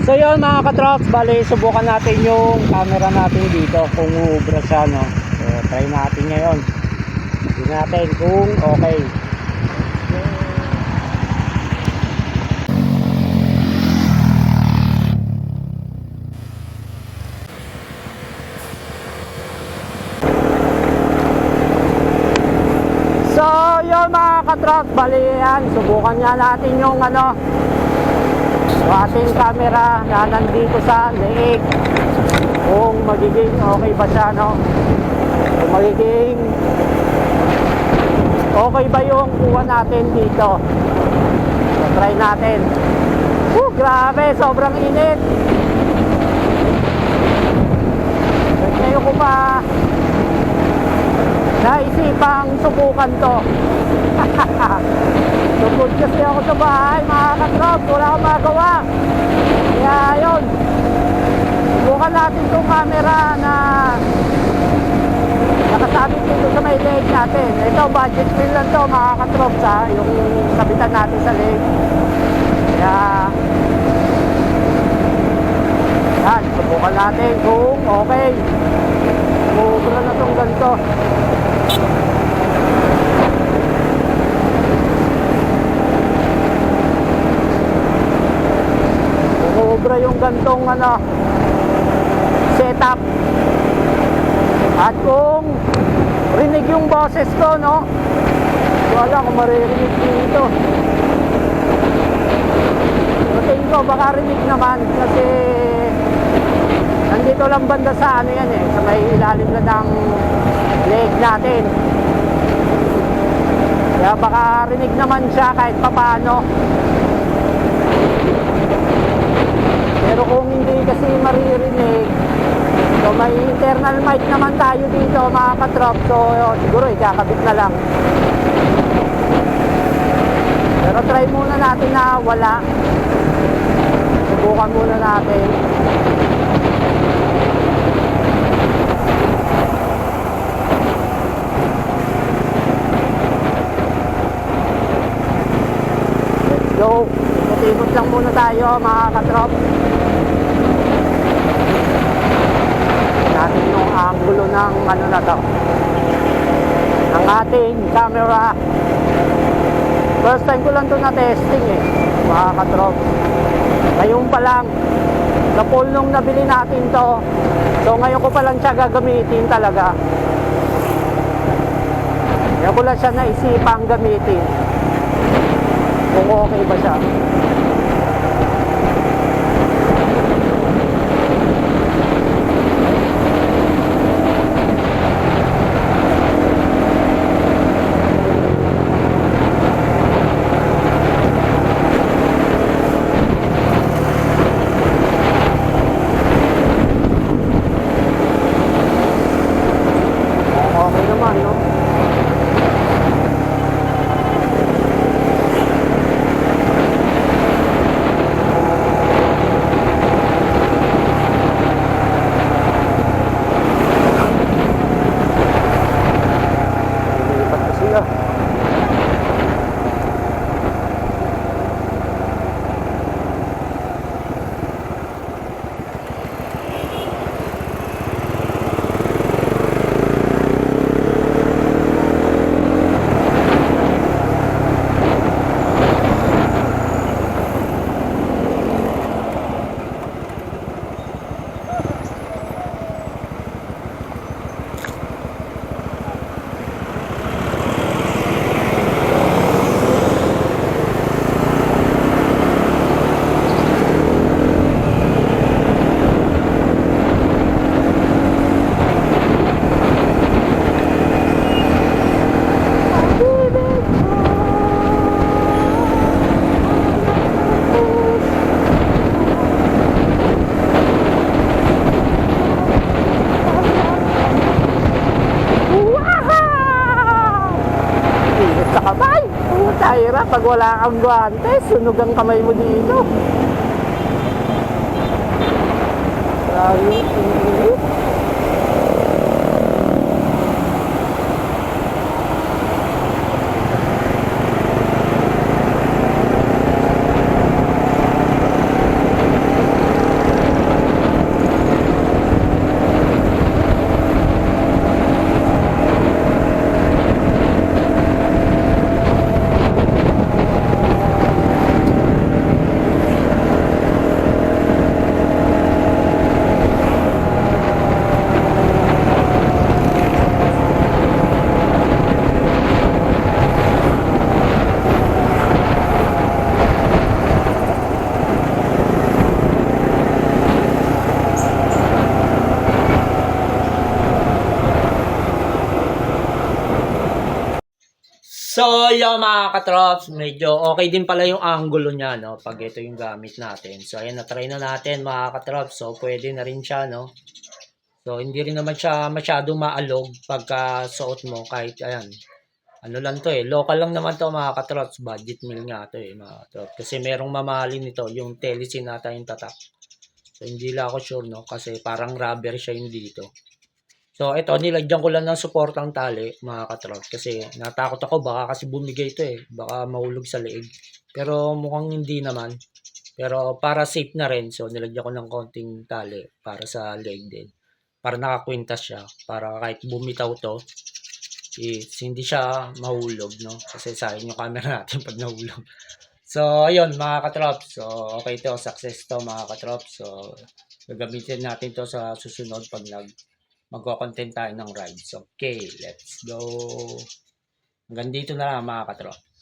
So yun mga katrops, bali subukan natin yung camera natin dito kung ubra siya, no. So try natin ngayon. Tingnan natin kung okay. So yun mga katrops, bali yan, subukan nga natin yung ating camera na nandito sa leeg, kung magiging okay ba siya, no? Kung magiging okay ba yung kuha natin dito. So try natin. Grabe, sobrang init. Ngayon ko pa naisipang subukan to. Tungkol kasi ako sa bahay mga katrop, wala akong magawa. Kaya yun, subukan natin itong camera na nakasabit dito sa may leg natin. Ito, budget meal lang to mga katrop, yung sabitan natin sa leg. Kaya yan, subukan natin kung okay. Ubra na itong ganito. Ubra yung gantong setup. At kung rinig yung boses ko, no, wala kung maririnig dito. Tingin ko baka rinig naman kasi nandito lang banda sa yan sa may ilalim na ng leg natin. Kaya baka rinig naman siya kahit papaano. Pero kung hindi kasi maririnig, so may internal mic naman tayo dito mga katrop. So siguro ikakabit na lang. Pero try muna natin na wala. Subukan muna natin. Let's go. Ikot lang muna tayo mga katrop. Natin yung angulo ng na to, ng ating camera. First time ko lang to na testing mga katrop. Ngayon pa lang, sa pool nung nabili natin to, so ngayon ko pa lang siya gagamitin talaga. Ngayon ko lang siya naisipang gamitin kung okay ba siya. Okay naman, no? Hirap pag wala kang guantes, sunog ang kamay mo dito. Grabe, init. So, yung mga katrops, medyo okay din pala yung angulo niya, no? Pag ito yung gamit natin. So, ayan, na-try na natin, mga katrops. So, pwede na rin siya, no? So, hindi rin naman siya masyadong maalog pagka suot mo, kahit, ayan. Ano lang to eh, local lang naman to mga katrops. Budget meal nga to eh, mga katrops. Kasi merong mamahalin nito, yung Telesin nata yung tatak. So, hindi lang ako sure, no? Kasi parang rubber siya yung dito. So, ito, nilagyan ko lang ng suportang tali, mga katrops. Kasi natakot ako, baka kasi bumigay ito eh. Baka mahulog sa leeg. Pero mukhang hindi naman. Pero para safe na rin, so nilagyan ko ng konting tali para sa leeg din. Para nakakwintas siya. Para kahit bumitaw to, hindi siya mahulog, no? Kasi sayang yung camera natin pag nahulog. So, ayun, mga katrops. So, okay to. Success to, mga katrops. So, gagamitin natin to sa susunod pag magko-content tayo ng rides. Okay, let's go. Hanggang dito na lang mga katrops.